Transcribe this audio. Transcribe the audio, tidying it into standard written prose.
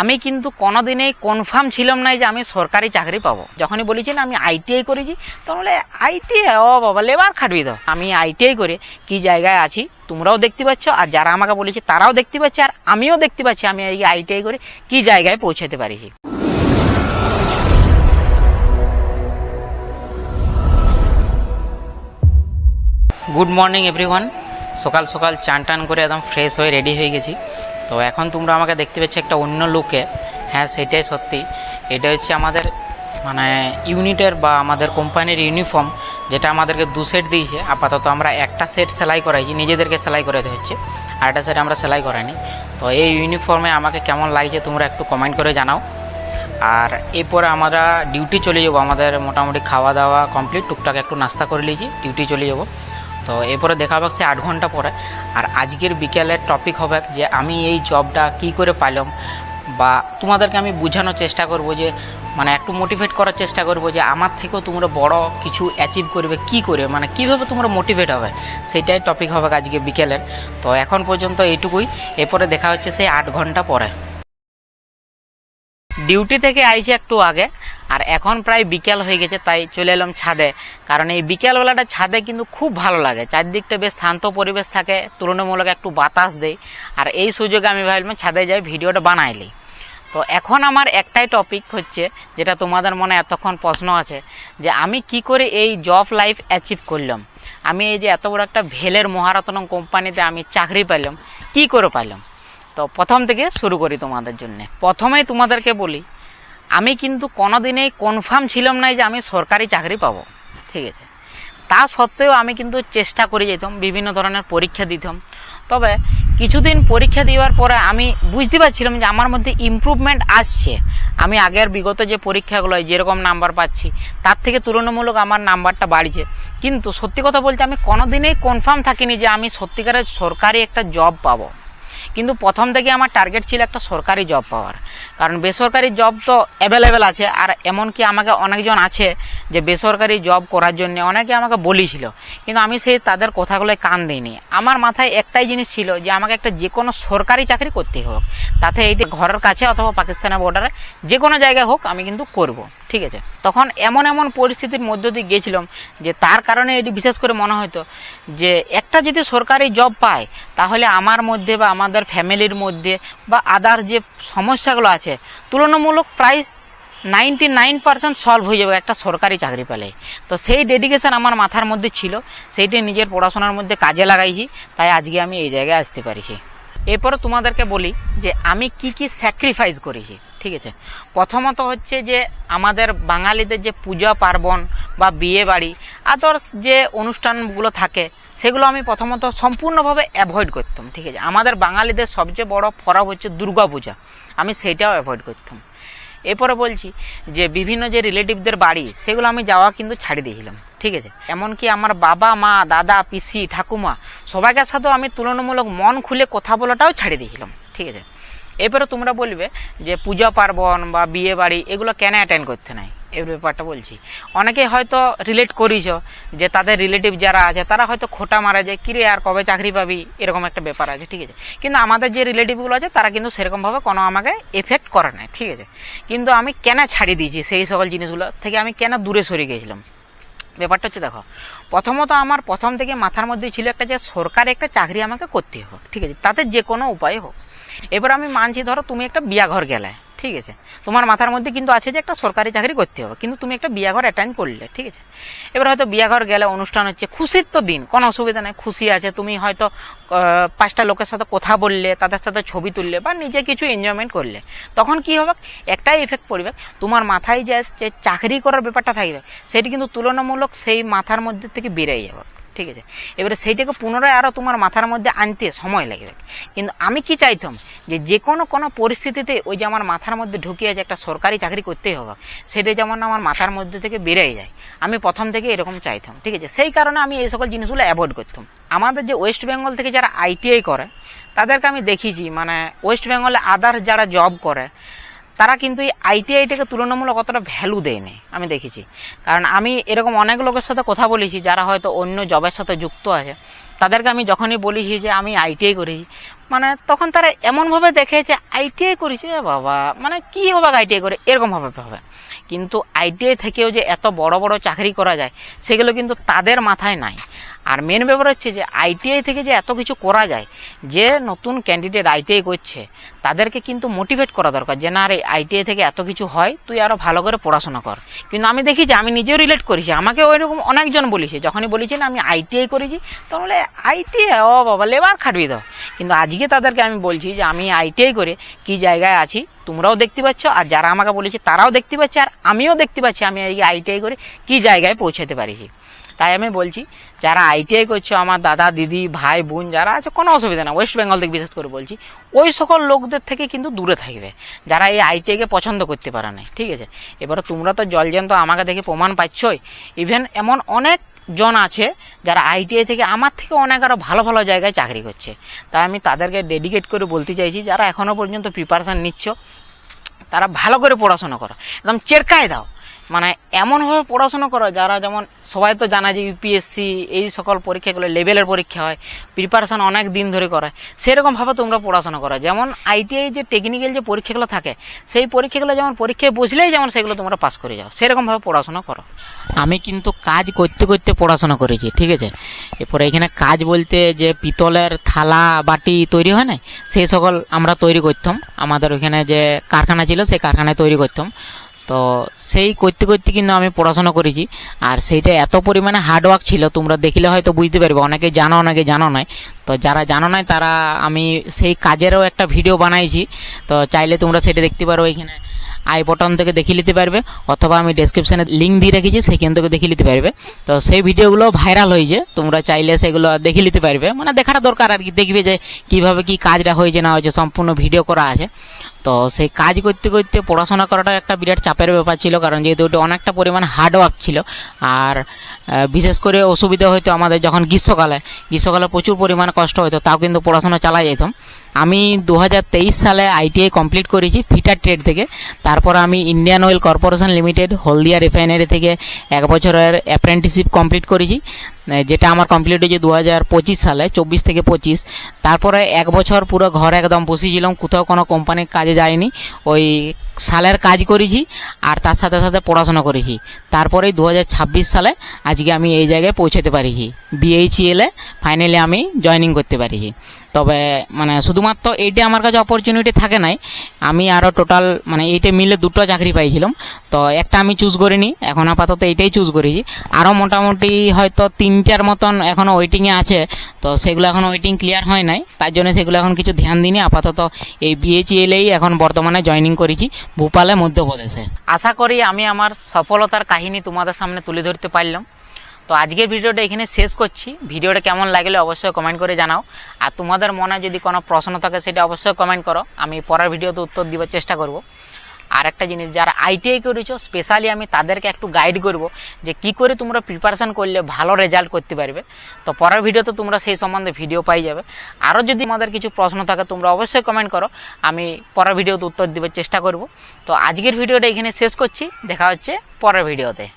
আমি কিন্তু কোনোদিনই কনফার্ম ছিলাম না যে আমি সরকারি চাকরি পাবো। যখনই বলেছি না আমি আইটিআই করেছি, তখন বলে আইটিআই ও বাবা লেবার খাটবি তো। আমি আইটিআই করে কি জায়গায় আছি তোমরাও দেখতে পাচ্ছ, আর যারা আমাকে বলেছে তারাও দেখতে পাচ্ছে, আর আমিও দেখতে পাচ্ছি আমি এই আইটিআই করে কি জায়গায় পৌঁছাতে পারিছি। Good morning everyone. সকাল সকাল চান টান করে একদম ফ্রেশ হয়ে রেডি হয়ে গেছি। তো এখন তোমরা আমাকে দেখতে পাচ্ছ একটা অন্য লুকে। হ্যাঁ, সেটাই সত্যি। এটা হচ্ছে আমাদের ইউনিটের বা আমাদের কোম্পানির ইউনিফর্ম, যেটা আমাদেরকে 2 সেট দিয়েছে। আপাতত আমরা একটা সেট সেলাই করাইছি, নিজেদেরকে সেলাই করাতে হচ্ছে, আর একটা সেট আমরা সেলাই করাইনি। তো এই ইউনিফর্মে আমাকে কেমন লাগছে তোমরা একটু কমেন্ট করে জানাও। আর এরপরে আমরা ডিউটি চলে যাবো। আমাদের মোটামুটি খাওয়া দাওয়া কমপ্লিট, টুকটাক একটু নাস্তা করে নিয়েছি, ডিউটি চলে যাবো। তো এরপরে দেখা হবে সে 8 ঘন্টা পরে। আর আজকের বিকেলের টপিক হবে যে আমি এই জবটা কি করে পাইলাম, বা তোমাদেরকে আমি বোঝানোর চেষ্টা করব, যে একটু মোটিভেট করার চেষ্টা করব যে আমার থেকেও তোমরা বড় কিছু অ্যাচিভ করবে কি করে, কীভাবে তোমরা মোটিভেট হবে, সেটাই টপিক হবে আজকে বিকেলের। তো এখন পর্যন্ত এইটুকুই, এরপরে দেখা হচ্ছে সেই 8 ঘন্টা পরে। ডিউটি থেকে আইছি একটু আগে, আর এখন প্রায় বিকেল হয়ে গেছে, তাই চলে এলাম ছাদে। কারণ এই বিকেলবেলাটা ছাদে কিন্তু খুব ভালো লাগে, চারদিকটা বেশ শান্ত পরিবেশ থাকে, তুলনামূলক একটু বাতাস দেয়। আর এই সুযোগে আমি ভাবলাম ছাদে যাই, ভিডিওটা বানাইলি। তো এখন আমার একটাই টপিক হচ্ছে, যেটা তোমাদের মনে এতক্ষণ প্রশ্ন আছে, যে আমি কি করে এই জব লাইফ অ্যাচিভ করলাম। আমি এই যে এত বড় একটা ভেলের মহারত্ন কোম্পানিতে আমি চাকরি পাইলাম, কি করে পাইলাম। তো প্রথম থেকে শুরু করি তোমাদের জন্য। প্রথমেই তোমাদেরকে বলি, আমি কিন্তু কোনোদিনই কনফার্ম ছিলাম না যে আমি সরকারি চাকরি পাবো, ঠিক আছে। তা সত্ত্বেও আমি কিন্তু চেষ্টা করে যেতাম, বিভিন্ন ধরনের পরীক্ষা দিতাম। তবে কিছুদিন পরীক্ষা দেওয়ার পরে আমি বুঝতে পারছিলাম যে আমার মধ্যে ইমপ্রুভমেন্ট আসছে। আমি আগের বিগত যে পরীক্ষাগুলোয় যেরকম নাম্বার পাচ্ছি, তার থেকে তুলনামূলক আমার নাম্বারটা বাড়ছে। কিন্তু সত্যি কথা বলতে আমি কোনোদিনই কনফার্ম থাকিনি যে আমি সত্যিকারের সরকারি একটা জব পাবো। কিন্তু প্রথম থেকে আমার টার্গেট ছিল একটা সরকারি জব পাওয়ার। কারণ বেসরকারি জব তো অ্যাভেলেবেল আছে, আর এমনকি আমাকে অনেকজন আছে যে বেসরকারি জব করার জন্য অনেকে আমাকে বলেছিল, কিন্তু আমি সেই তাদের কথাগুলোয় কান দিইনি। আমার মাথায় একটাই জিনিস ছিল যে আমাকে একটা যে কোনো সরকারি চাকরি করতেই হোক, তাতে এই ঘরের কাছে অথবা পাকিস্তানের বর্ডারে যে কোনো জায়গায় হোক আমি কিন্তু করব, ঠিক আছে। তখন এমন এমন পরিস্থিতির মধ্য দিয়ে গিয়েছিলাম যে তার কারণে এটি বিশেষ করে মনে হতো যে একটা যদি সরকারি জব পায়, তাহলে আমার মধ্যে বা আমাদের ফ্যামিলির মধ্যে বা আদার যে সমস্যাগুলো আছে তুলনামূলক প্রায় 99% সলভ হয়ে যাবে একটা সরকারি চাকরি পেলে। তো সেই ডেডিকেশন আমার মাথার মধ্যে ছিল, সেইটাই নিজের পড়াশোনার মধ্যে কাজে লাগাইছি, তাই আজকে আমি এই জায়গায় আসতে পারিছি। এরপরে তোমাদেরকে বলি যে আমি কি কি স্যাক্রিফাইস করেছি, ঠিক আছে। প্রথমত হচ্ছে যে আমাদের বাঙালিদের যে পূজা পার্বণ বা বিয়ে বাড়ি আদার্স যে অনুষ্ঠানগুলো থাকে, সেগুলো আমি প্রথমত সম্পূর্ণভাবে অ্যাভয়েড করতাম, ঠিক আছে। আমাদের বাঙালিদের সবচেয়ে বড় পরব হচ্ছে দুর্গা পূজা, আমি সেটাও অ্যাভয়েড করতাম। এরপরে বলছি যে বিভিন্ন যে রিলেটিভদের বাড়ি, সেগুলো আমি যাওয়া কিন্তু ছাড়ি দিয়েছিলাম, ঠিক আছে। এমনকি আমার বাবা মা দাদা পিসি ঠাকুমা সবাইকার সাথেও আমি তুলনামূলক মন খুলে কথা বলাটাও ছাড়ি দিয়েছিলাম, ঠিক আছে। এরপরে তোমরা বলবে যে পূজা পার্বণ বা বিয়ে বাড়ি এগুলো কেন অ্যাটেন্ড করতে নাই, এই ব্যাপারটা বলছি। অনেকে হয়তো রিলেট করিস যে তাদের রিলেটিভ যারা আছে তারা হয়তো খোটা মারা যায়, কিরে আর কবে চাকরি পাবি, এরকম একটা ব্যাপার আছে, ঠিক আছে। কিন্তু আমাদের যে রিলেটিভগুলো আছে তারা কিন্তু সেরকমভাবে কোনো আমাকে এফেক্ট করে নাই, ঠিক আছে। কিন্তু আমি কেন ছাড়িয়ে দিয়েছি সেই সকল জিনিসগুলো থেকে, আমি কেন দূরে সরে গিয়েছিলাম, ব্যাপারটা হচ্ছে দেখো। প্রথমত আমার প্রথম থেকে মাথার মধ্যে ছিল একটা যে সরকারি একটা চাকরি আমাকে করতে হোক, ঠিক আছে, তাতে যে কোনো উপায় হোক। এবার আমি মানছি, ধরো তুমি একটা বিয়াঘর গেলে, ঠিক আছে, তোমার মাথার মধ্যে কিন্তু আছে যে একটা সরকারি চাকরি করতে হবে, কিন্তু তুমি একটা বিয়াঘর অ্যাটেন্ড করলে, ঠিক আছে। এবার হয়তো বিয়াঘর গেলে অনুষ্ঠান হচ্ছে, খুশির তো দিন, কোনো অসুবিধা নেই, খুশি আছে, তুমি হয়তো 5টা লোকের সাথে কথা বললে, তাদের সাথে ছবি তুললে বা নিজে কিছু এনজয়মেন্ট করলে, তখন কি হবে, একটাই এফেক্ট পড়বে, তোমার মাথায় যে চাকরি করার ব্যাপারটা থাকবে সেটি কিন্তু তুলনামূলক সেই মাথার মধ্যে থেকে বেরিয়ে যাবে, ঠিক আছে। এবারে সেইটাকে পুনরায় আরও তোমার মাথার মধ্যে আনতে সময় লাগবে। কিন্তু আমি কি চাইতাম যে কোনো পরিস্থিতিতে ওই যে আমার মাথার মধ্যে ঢুকিয়ে যে একটা সরকারি চাকরি করতেই হবে, সেটা যেমন আমার মাথার মধ্যে থেকে বেরিয়ে যায়, আমি প্রথম থেকে এরকম চাইতাম, ঠিক আছে। সেই কারণে আমি এই সকল জিনিসগুলো অ্যাভয়েড করতাম। আমাদের যে ওয়েস্ট বেঙ্গল থেকে যারা আইটিআই করে তাদেরকে আমি দেখেছি, ওয়েস্ট বেঙ্গলে আদার্স যারা জব করে তারা কিন্তু এই আইটিআইটাকে তুলনামূলক অতটা ভ্যালু দেয়নি, আমি দেখেছি। কারণ আমি এরকম অনেক লোকের সাথে কথা বলেছি যারা হয়তো অন্য জবের সাথে যুক্ত আছে, তাদেরকে আমি যখনই বলেছি যে আমি আইটিআই করেছি, মানে তখন তারা এমনভাবে দেখে যে আইটিআই করেছে বাবা, মানে কী হবে আইটিআই করে, এরকমভাবে ভাবে। কিন্তু আইটিআই থেকেও যে এত বড় বড় চাকরি করা যায় সেগুলো কিন্তু তাদের মাথায় নাই। আর মেন ব্যাপার হচ্ছে যে আইটিআই থেকে যে এত কিছু করা যায়, যে নতুন ক্যান্ডিডেট আইটিআই করছে তাদেরকে কিন্তু মোটিভেট করা দরকার যে না রে, আইটিআই থেকে এত কিছু হয়, তুই আরও ভালো করে পড়াশোনা কর। কিন্তু আমি দেখি যে আমি নিজেও রিলেট করেছি, আমাকে ওইরকম অনেকজন বলেছে, যখনই বলেছি না আমি আইটিআই করেছি তখন বলে আইটিআই ও বাবা লেবার খাটবি দাও। কিন্তু আজকে তাদেরকে আমি বলছি যে আমি আইটিআই করে কী জায়গায় আছি তোমরাও দেখতে পাচ্ছ, আর যারা আমাকে বলেছে তারাও দেখতে পাচ্ছে, আর আমিও দেখতে পাচ্ছি আমি এই আইটিআই করে কী জায়গায় পৌঁছাতে পারিছি। তাই আমি বলছি যারা আইটিআই করছো, আমার দাদা দিদি ভাই বোন যারা আছে, কোনো অসুবিধা না, ওয়েস্ট বেঙ্গল থেকে বিশেষ করে বলছি, ওই সকল লোকদের থেকে কিন্তু দূরে থাকবে যারা এই আইটিআইকে পছন্দ করতে পারে না, ঠিক আছে। এবারে তোমরা তো জলজ্যান্ত আমাকে দেখে প্রমাণ পাচ্ছই, ইভেন এমন অনেক জন আছে যারা আইটিআই থেকে আমার থেকে অনেক আরও ভালো ভালো জায়গায় চাকরি করছে। তাই আমি তাদেরকে ডেডিকেট করে বলতে চাইছি, যারা এখনও পর্যন্ত প্রিপারেশান নিচ্ছ তারা ভালো করে পড়াশোনা করো, একদম চেরকায় দাও, মানে এমনভাবে পড়াশোনা করো যারা, যেমন সবাই তো জানা যে ইউপিএসসি এই সকল পরীক্ষাগুলো লেভেলের পরীক্ষা হয়, প্রিপারেশান অনেক দিন ধরে করায়, সেরকমভাবে তোমরা পড়াশোনা করো। যেমন আইটিআই যে টেকনিক্যাল যে পরীক্ষাগুলো থাকে সেই পরীক্ষাগুলো যেমন পরীক্ষায় বসলেই যেমন সেগুলো তোমরা পাস করে যাও, সেরকমভাবে পড়াশোনা করো। আমি কিন্তু কাজ করতে করতে পড়াশোনা করেছি, ঠিক আছে। এরপরে এখানে কাজ বলতে যে পিতলের থালা বাটি তৈরি হয় না, সেই সকল আমরা তৈরি করতাম, আমাদের ওইখানে যে কারখানা ছিল সেই কারখানায় তৈরি করতাম। তো সেই করতে করতে কিন্তু আমি পড়াশোনা করেছি, আর সেইটা এত পরিমাণে হার্ডওয়ার্ক ছিল, তোমরা দেখলে হয়তো বুঝতে পারবে, অনেকে জানো অনেকে জানো নাই। তো যারা জানো নাই তারা, আমি সেই কাজেরও একটা ভিডিও বানাইছি, তো চাইলে তোমরা সেটা দেখতে পারো, এখানে আই বটন থেকে দেখে নিতে পারবে, অথবা আমি ডেসক্রিপশানে লিঙ্ক দিয়ে রেখেছি, সেখান থেকে দেখে নিতে পারবে। তো সেই ভিডিওগুলো ভাইরাল হয়েছে, তোমরা চাইলে সেগুলো দেখে নিতে পারবে, মানে দেখাটা দরকার আর কি, দেখবে যে কীভাবে কী কাজটা হয়েছে না হয়েছে, সম্পূর্ণ ভিডিও করা আছে। তো সেই কাজ করতে করতে পড়াশোনা করাটা একটা বিরাট চাপের ব্যাপার ছিল, কারণ যেহেতু ওটা অনেকটা পরিমাণ হার্ডওয়ার্ক ছিল। আর বিশেষ করে অসুবিধা হয়তো আমাদের যখন গ্রীষ্মকালে প্রচুর পরিমাণে কষ্ট হতো, তাও কিন্তু পড়াশোনা চালাই যেতাম। আমি 2023 সালে আইটিআই কমপ্লিট করেছি ফিটার ট্রেড থেকে। তারপর আমি ইন্ডিয়ান অয়েল কর্পোরেশন লিমিটেড হলদিয়া রিফাইনারি থেকে 1 বছরের অ্যাপ্রেন্টিসশিপ কমপ্লিট করেছি, যেটা আমার কমপ্লিট হয়েছে 2025 সালে, 24 থেকে 25। তারপরে 1 বছর পুরো ঘরে একদম বসেছিলাম, কোথাও কোনো কোম্পানির কাজে যাইনি, ওই সালের কাজ করেছি আর তার সাথে সাথে পড়াশোনা করেছি। তারপরেই 2026 সালে আজকে আমি এই জায়গায় পৌঁছাতে পারিছি, বিএইচইএলে ফাইনালি আমি জয়েনিং করতে পারিছি। তবে মানে শুধুমাত্র এইটা আমার কাছে অপরচুনিটি থাকে নাই, আমি আরও টোটাল মানে এইটা মিলে 2টো চাকরি পাইছিলাম, তো একটা আমি চুজ করিনি, এখন আপাতত এইটাই চুজ করেছি। আরও মোটামুটি হয়তো 3টার মতন এখনও ওয়েটিংয়ে আছে, তো সেগুলো এখন ওয়েটিং ক্লিয়ার হয় নাই, তার জন্য সেগুলো এখন কিছু ধ্যান দিইনি। আপাতত এই বিএইচইএলেই এখন বর্তমানে জয়েনিং করেছি, ভোপালে, মধ্যপ্রদেশে। আশা করি আমি আমার সফলতার কাহিনী তোমাদের সামনে তুলে ধরতে পারলাম। তো আজকের ভিডিওটা এখানে শেষ করছি। ভিডিওটা কেমন লাগলে অবশ্যই কমেন্ট করে জানাও, আর তোমাদের মনে যদি কোনো প্রশ্ন থাকে সেটা অবশ্যই কমেন্ট করো, আমি পরের ভিডিওতে উত্তর দেওয়ার চেষ্টা করব। আর একটা জিনিস, যারা আইটিআই করেছো স্পেশালি আমি তাদেরকে একটু গাইড করব যে কি করে তোমরা প্রিপারেশান করলে ভালো রেজাল্ট করতে পারবে। তো পরের ভিডিওতে তোমরা সেই সম্বন্ধে ভিডিও পাই যাবে। আরও যদি আমাদের কিছু প্রশ্ন থাকে তোমরা অবশ্যই কমেন্ট করো, আমি পরের ভিডিওতে উত্তর দেওয়ার চেষ্টা করব। তো আজকের ভিডিওটা এখানে শেষ করছি, দেখা হচ্ছে পরের ভিডিওতে।